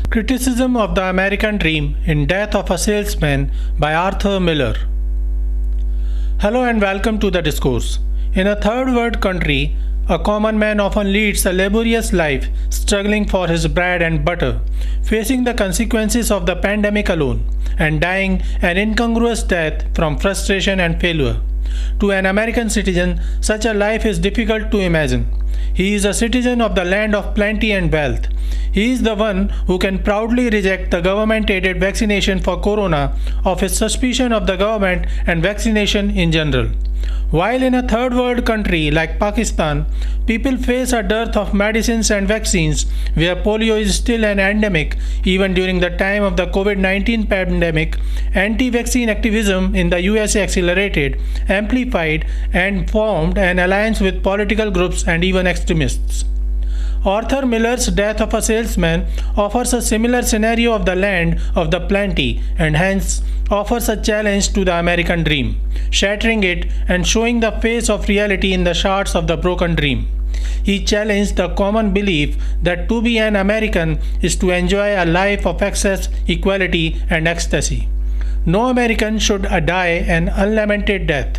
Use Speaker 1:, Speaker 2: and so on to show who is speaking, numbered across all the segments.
Speaker 1: Criticism of the American Dream in Death of a Salesman by Arthur Miller. Hello and welcome to the discourse. In a third world country, a common man often leads a laborious life, struggling for his bread and butter, facing the consequences of the pandemic alone, and dying an incongruous death from frustration and failure. To an American citizen, such a life is difficult to imagine. He is a citizen of the land of plenty and wealth. He is the one who can proudly reject the government-aided vaccination for corona of his suspicion of the government and vaccination in general. While in a third world country like Pakistan, people face a dearth of medicines and vaccines, where polio is still an endemic even during the time of the COVID-19 pandemic, anti-vaccine activism in the USA accelerated, amplified, and formed an alliance with political groups and even extremists. Arthur Miller's Death of a Salesman offers a similar scenario of the land of the plenty and hence offers a challenge to the American dream, shattering it and showing the face of reality in the shards of the broken dream. He challenged the common belief that to be an American is to enjoy a life of excess, equality, and ecstasy. No American should die an unlamented death.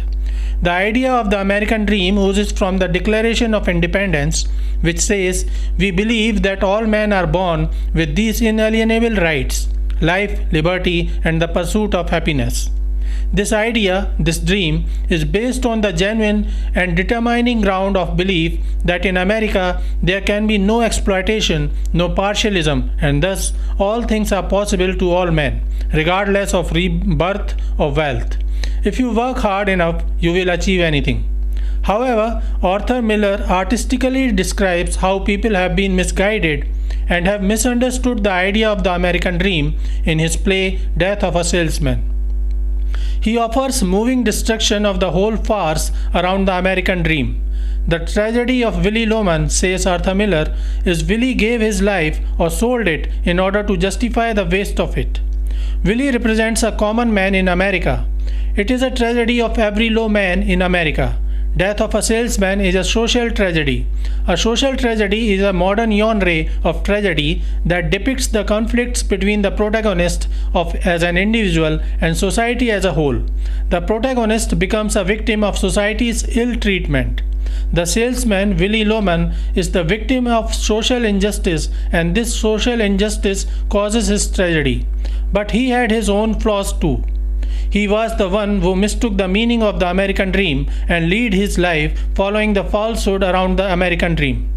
Speaker 1: The idea of the American dream oozes from the Declaration of Independence, which says, "We believe that all men are born with these inalienable rights, life, liberty, and the pursuit of happiness." This idea, this dream, is based on the genuine and determining ground of belief that in America there can be no exploitation, no partialism, and thus all things are possible to all men, regardless of rebirth or wealth. If you work hard enough, you will achieve anything. However, Arthur Miller artistically describes how people have been misguided and have misunderstood the idea of the American dream in his play Death of a Salesman. He offers moving destruction of the whole farce around the American dream. The tragedy of Willy Loman, says Arthur Miller, is Willy gave his life or sold it in order to justify the waste of it. Willy represents a common man in America. It is a tragedy of every low man in America. Death of a Salesman is a social tragedy. A social tragedy is a modern genre of tragedy that depicts the conflicts between the protagonist as an individual and society as a whole. The protagonist becomes a victim of society's ill treatment. The salesman, Willy Loman, is the victim of social injustice, and this social injustice causes his tragedy. But he had his own flaws too. He was the one who mistook the meaning of the American dream and led his life following the falsehood around the American dream.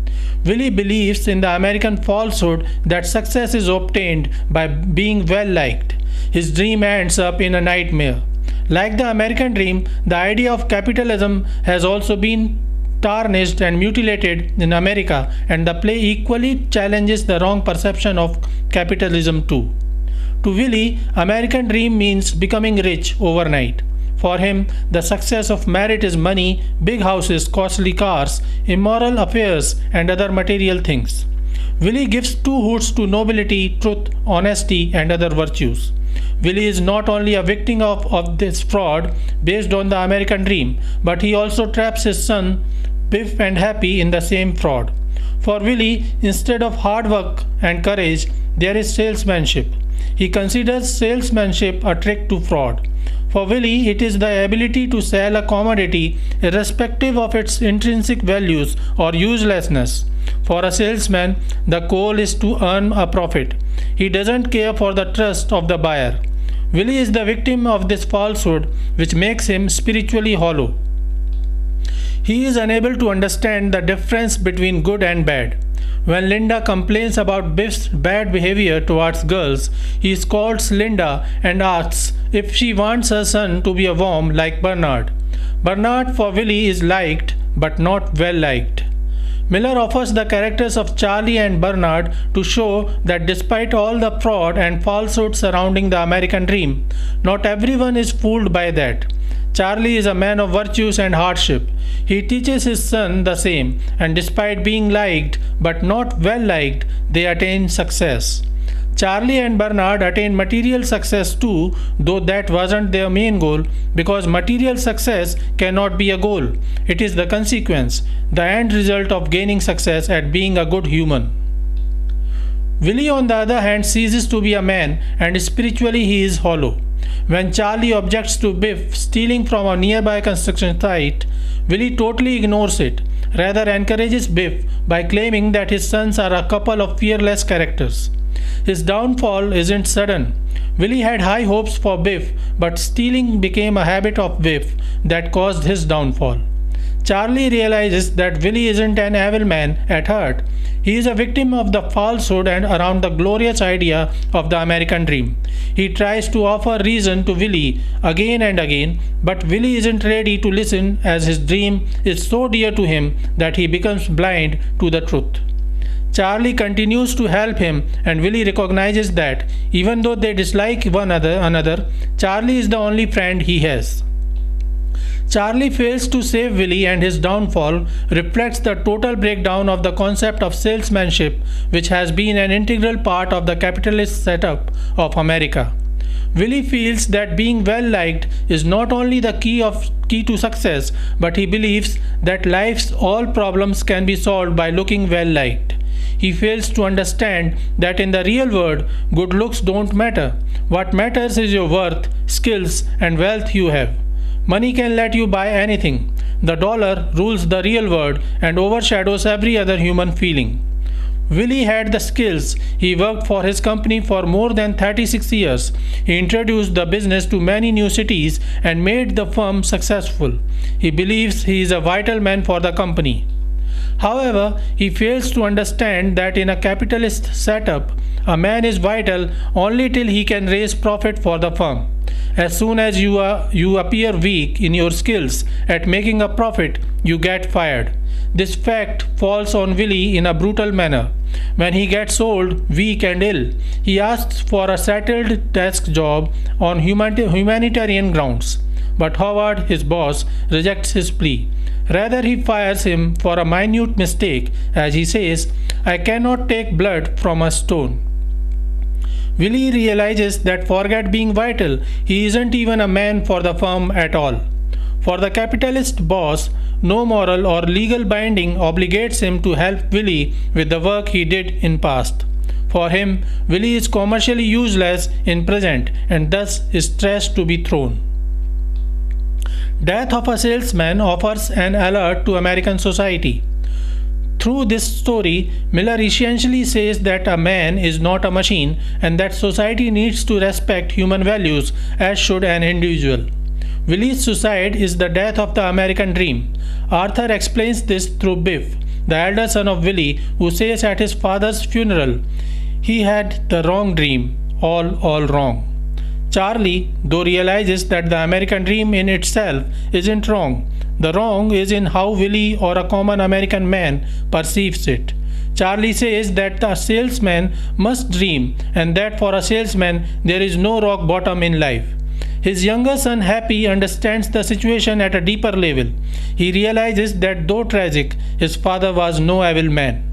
Speaker 1: Willy believes in the American falsehood that success is obtained by being well liked. His dream ends up in a nightmare. Like the American dream, the idea of capitalism has also been tarnished and mutilated in America, and the play equally challenges the wrong perception of capitalism too. To Willy, American dream means becoming rich overnight. For him, the success of merit is money, big houses, costly cars, immoral affairs, and other material things. Willy gives two hoots to nobility, truth, honesty, and other virtues. Willy is not only a victim of this fraud based on the American dream, but he also traps his son, Biff and Happy, in the same fraud. For Willy, instead of hard work and courage, there is salesmanship. He considers salesmanship a trick to fraud. For Willy, it is the ability to sell a commodity irrespective of its intrinsic values or uselessness. For a salesman, the goal is to earn a profit. He doesn't care for the trust of the buyer. Willy is the victim of this falsehood, which makes him spiritually hollow. He is unable to understand the difference between good and bad. When Linda complains about Biff's bad behavior towards girls, he scolds Linda and asks if she wants her son to be a worm like Bernard. Bernard for Willy is liked but not well liked. Miller offers the characters of Charlie and Bernard to show that despite all the fraud and falsehood surrounding the American dream, not everyone is fooled by that. Charlie is a man of virtues and hardship. He teaches his son the same, and despite being liked but not well liked, they attain success. Charlie and Bernard attained material success too, though that wasn't their main goal, because material success cannot be a goal. It is the consequence, the end result of gaining success at being a good human. Willie, on the other hand, ceases to be a man and spiritually he is hollow. When Charlie objects to Biff stealing from a nearby construction site, Willie totally ignores it, rather encourages Biff by claiming that his sons are a couple of fearless characters. His downfall isn't sudden. Willie had high hopes for Biff, but stealing became a habit of Biff that caused his downfall. Charlie realizes that Willie isn't an evil man at heart. He is a victim of the falsehood and around the glorious idea of the American dream. He tries to offer reason to Willie again and again, but Willie isn't ready to listen as his dream is so dear to him that he becomes blind to the truth. Charlie continues to help him, and Willie recognizes that even though they dislike one another, Charlie is the only friend he has. Charlie fails to save Willie, and his downfall reflects the total breakdown of the concept of salesmanship, which has been an integral part of the capitalist setup of America. Willie feels that being well liked is not only the key to success, but he believes that life's all problems can be solved by looking well liked. He fails to understand that in the real world, good looks don't matter. What matters is your worth, skills, and wealth you have. Money can let you buy anything. The dollar rules the real world and overshadows every other human feeling. Willie had the skills. He worked for his company for more than 36 years. He introduced the business to many new cities and made the firm successful. He believes he is a vital man for the company. However, he fails to understand that in a capitalist setup, a man is vital only till he can raise profit for the firm. As soon as you appear weak in your skills at making a profit, you get fired. This fact falls on Willie in a brutal manner. When he gets old, weak and ill, he asks for a settled desk job on humanitarian grounds. But Howard, his boss, rejects his plea. Rather, he fires him for a minute mistake, as he says, "I cannot take blood from a stone." Willie realizes that forget being vital, he isn't even a man for the firm at all. For the capitalist boss, no moral or legal binding obligates him to help Willie with the work he did in past. For him, Willie is commercially useless in present and thus is trash to be thrown. Death of a Salesman offers an alert to American society. Through this story, Miller essentially says that a man is not a machine and that society needs to respect human values as should an individual. Willie's suicide is the death of the American dream. Arthur explains this through Biff, the elder son of Willie, who says at his father's funeral, "He had the wrong dream, all wrong." Charlie, though, realizes that the American dream in itself isn't wrong. The wrong is in how Willie or a common American man perceives it. Charlie says that the salesman must dream and that for a salesman there is no rock bottom in life. His younger son Happy understands the situation at a deeper level. He realizes that though tragic, his father was no evil man.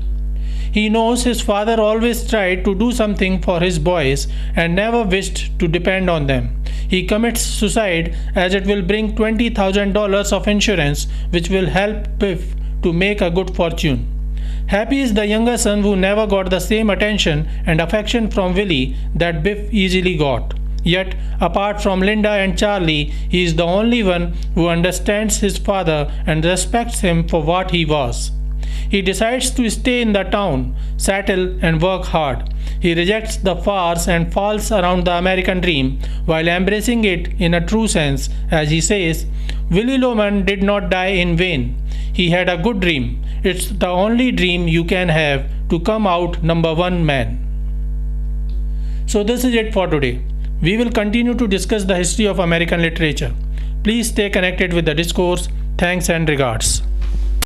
Speaker 1: He knows his father always tried to do something for his boys and never wished to depend on them. He commits suicide as it will bring $20,000 of insurance, which will help Biff to make a good fortune. Happy is the younger son who never got the same attention and affection from Willie that Biff easily got. Yet, apart from Linda and Charlie, he is the only one who understands his father and respects him for what he was. He decides to stay in the town, settle, and work hard. He rejects the farce and false around the American dream while embracing it in a true sense, as he says, "Willie Loman did not die in vain. He had a good dream. It's the only dream you can have to come out number one man." So this is it for today. We will continue to discuss the history of American literature. Please stay connected with the discourse. Thanks and regards.